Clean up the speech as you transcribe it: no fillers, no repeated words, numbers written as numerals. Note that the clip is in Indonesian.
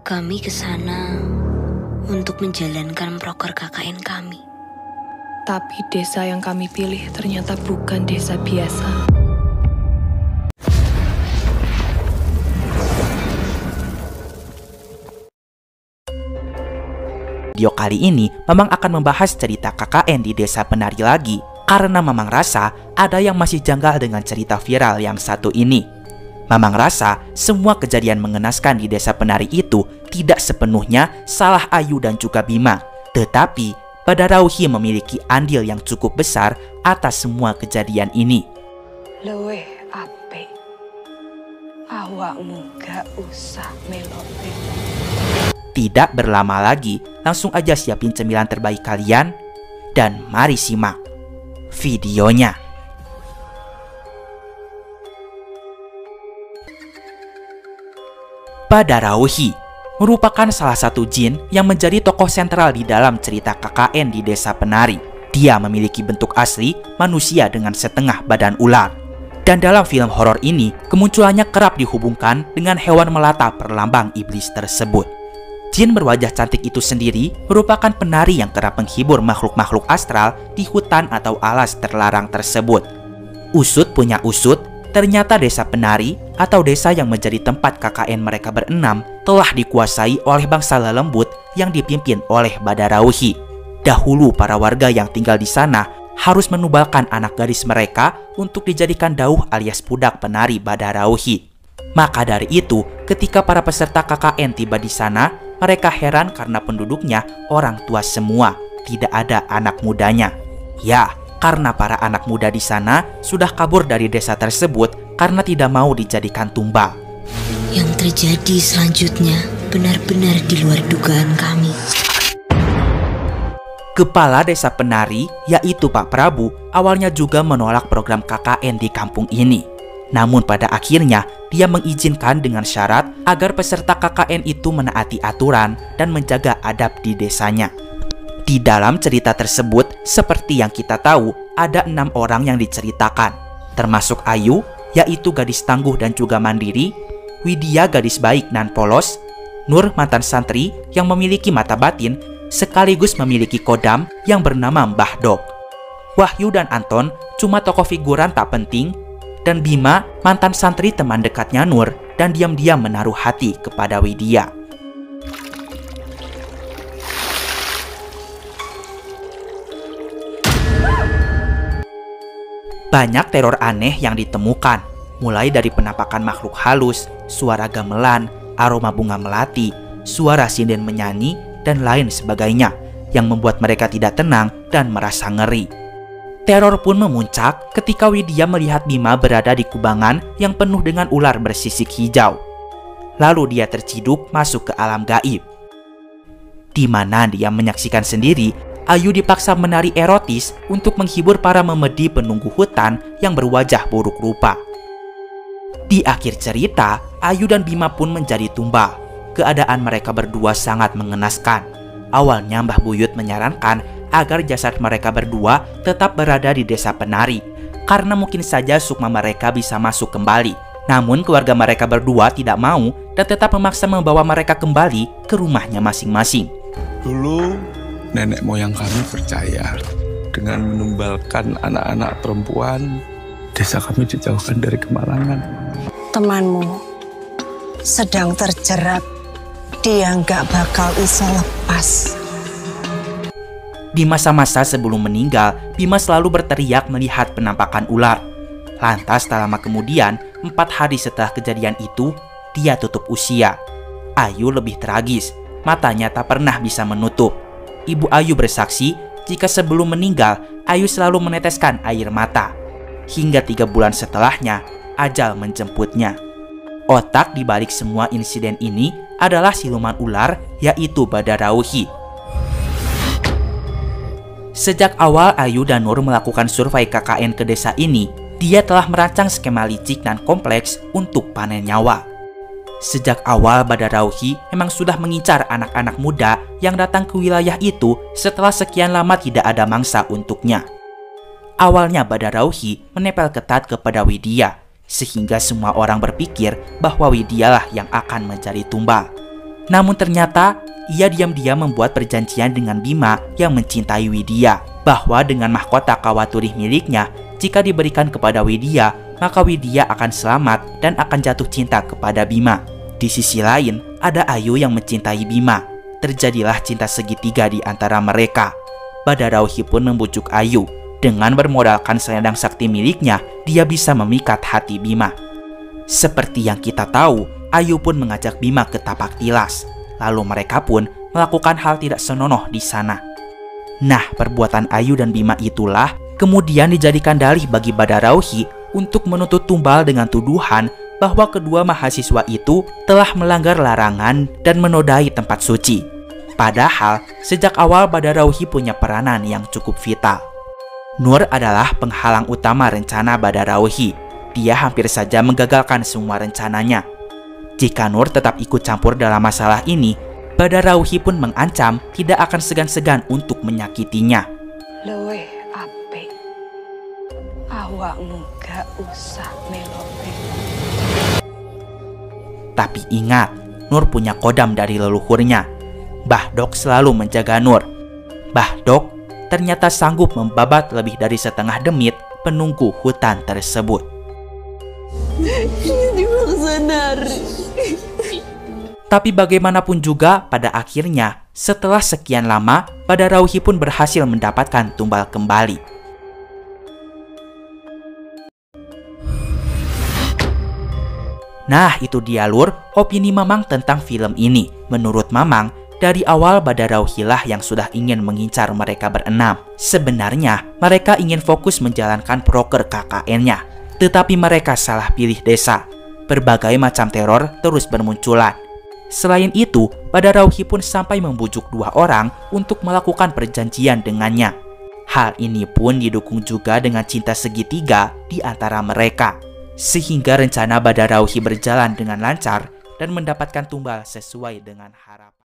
Kami ke sana untuk menjalankan proker KKN kami. Tapi desa yang kami pilih ternyata bukan desa biasa. Video kali ini Mamang akan membahas cerita KKN di Desa Penari lagi, karena Mamang rasa ada yang masih janggal dengan cerita viral yang satu ini. Mamang rasa semua kejadian mengenaskan di Desa Penari itu tidak sepenuhnya salah Ayu dan juga Bima, tetapi Badarauhi memiliki andil yang cukup besar atas semua kejadian ini. Luweh apik, awakmu gak usah melope. Tidak berlama lagi, langsung aja siapin cemilan terbaik kalian dan mari simak videonya. Badarauhi merupakan salah satu jin yang menjadi tokoh sentral di dalam cerita KKN di Desa Penari. Dia memiliki bentuk asli manusia dengan setengah badan ular. Dan dalam film horor ini, kemunculannya kerap dihubungkan dengan hewan melata perlambang iblis tersebut. Jin berwajah cantik itu sendiri merupakan penari yang kerap menghibur makhluk-makhluk astral di hutan atau alas terlarang tersebut. Usut punya usut, ternyata Desa Penari atau desa yang menjadi tempat KKN mereka berenam telah dikuasai oleh bangsa lelembut yang dipimpin oleh Badarauhi. Dahulu para warga yang tinggal di sana harus menubalkan anak gadis mereka untuk dijadikan dauh alias budak penari Badarauhi. Maka dari itu, ketika para peserta KKN tiba di sana, mereka heran karena penduduknya orang tua semua, tidak ada anak mudanya. Ya, karena para anak muda di sana sudah kabur dari desa tersebut karena tidak mau dijadikan tumbal. Yang terjadi selanjutnya benar-benar di luar dugaan kami. Kepala Desa Penari, yaitu Pak Prabu, awalnya juga menolak program KKN di kampung ini. Namun pada akhirnya, dia mengizinkan dengan syarat agar peserta KKN itu menaati aturan dan menjaga adab di desanya. Di dalam cerita tersebut, seperti yang kita tahu, ada 6 orang yang diceritakan, termasuk Ayu, yaitu gadis tangguh dan juga mandiri, Widya gadis baik nan polos, Nur mantan santri yang memiliki mata batin, sekaligus memiliki kodam yang bernama Mbah Dok. Wahyu dan Anton cuma tokoh figuran tak penting, dan Bima mantan santri teman dekatnya Nur dan diam-diam menaruh hati kepada Widya. Banyak teror aneh yang ditemukan, mulai dari penampakan makhluk halus, suara gamelan, aroma bunga melati, suara sinden menyanyi, dan lain sebagainya yang membuat mereka tidak tenang dan merasa ngeri. Teror pun memuncak ketika Widya melihat Bima berada di kubangan yang penuh dengan ular bersisik hijau. Lalu dia terciduk masuk ke alam gaib, di mana dia menyaksikan sendiri Ayu dipaksa menari erotis untuk menghibur para memedi penunggu hutan yang berwajah buruk rupa. Di akhir cerita, Ayu dan Bima pun menjadi tumbal. Keadaan mereka berdua sangat mengenaskan. Awalnya Mbah Buyut menyarankan agar jasad mereka berdua tetap berada di Desa Penari, karena mungkin saja sukma mereka bisa masuk kembali. Namun keluarga mereka berdua tidak mau dan tetap memaksa membawa mereka kembali ke rumahnya masing-masing. Dulu nenek moyang kami percaya dengan menumbalkan anak-anak perempuan, desa kami dijauhkan dari kemalangan. Temanmu sedang terjerat, dia nggak bakal bisa lepas. Di masa-masa sebelum meninggal, Bima selalu berteriak melihat penampakan ular. Lantas tak lama kemudian, 4 hari setelah kejadian itu, dia tutup usia. Ayu lebih tragis, matanya tak pernah bisa menutup. Ibu Ayu bersaksi jika sebelum meninggal, Ayu selalu meneteskan air mata. Hingga 3 bulan setelahnya, ajal menjemputnya. Otak di balik semua insiden ini adalah siluman ular, yaitu Badarauhi. Sejak awal Ayu dan Nur melakukan survei KKN ke desa ini, dia telah merancang skema licik dan kompleks untuk panen nyawa. Sejak awal Badarauhi memang sudah mengincar anak-anak muda yang datang ke wilayah itu setelah sekian lama tidak ada mangsa untuknya. Awalnya Badarauhi menempel ketat kepada Widya, sehingga semua orang berpikir bahwa Widyalah yang akan menjadi tumbal. Namun ternyata ia diam-diam membuat perjanjian dengan Bima yang mencintai Widya, bahwa dengan mahkota Kawaturih miliknya, jika diberikan kepada Widya, maka Widya akan selamat dan akan jatuh cinta kepada Bima. Di sisi lain, ada Ayu yang mencintai Bima. Terjadilah cinta segitiga di antara mereka. Badarauhi pun membujuk Ayu. Dengan bermodalkan selendang sakti miliknya, dia bisa memikat hati Bima. Seperti yang kita tahu, Ayu pun mengajak Bima ke Tapak Tilas. Lalu mereka pun melakukan hal tidak senonoh di sana. Nah, perbuatan Ayu dan Bima itulah kemudian dijadikan dalih bagi Badarauhi untuk menuntut Tumbal dengan tuduhan bahwa kedua mahasiswa itu telah melanggar larangan dan menodai tempat suci. Padahal, sejak awal Badarauhi punya peranan yang cukup vital. Nur adalah penghalang utama rencana Badarauhi. Dia hampir saja menggagalkan semua rencananya. Jika Nur tetap ikut campur dalam masalah ini, Badarauhi pun mengancam tidak akan segan-segan untuk menyakitinya. Luwih apik. Awakmu gak usah melo-melo. Tapi ingat, Nur punya kodam dari leluhurnya. Bahdok selalu menjaga Nur. Bahdok ternyata sanggup membabat lebih dari setengah demit penunggu hutan tersebut. Tapi bagaimanapun juga, pada akhirnya, setelah sekian lama, Badarauhi pun berhasil mendapatkan Tumbal kembali. Nah, itu dia Lur, opini Mamang tentang film ini. Menurut Mamang, dari awal Badarauhi lah yang sudah ingin mengincar mereka berenam. Sebenarnya, mereka ingin fokus menjalankan proker KKN-nya. Tetapi mereka salah pilih desa. Berbagai macam teror terus bermunculan. Selain itu, Badarauhi pun sampai membujuk dua orang untuk melakukan perjanjian dengannya. Hal ini pun didukung juga dengan cinta segitiga di antara mereka. Sehingga rencana Badarauhi berjalan dengan lancar dan mendapatkan tumbal sesuai dengan harapan.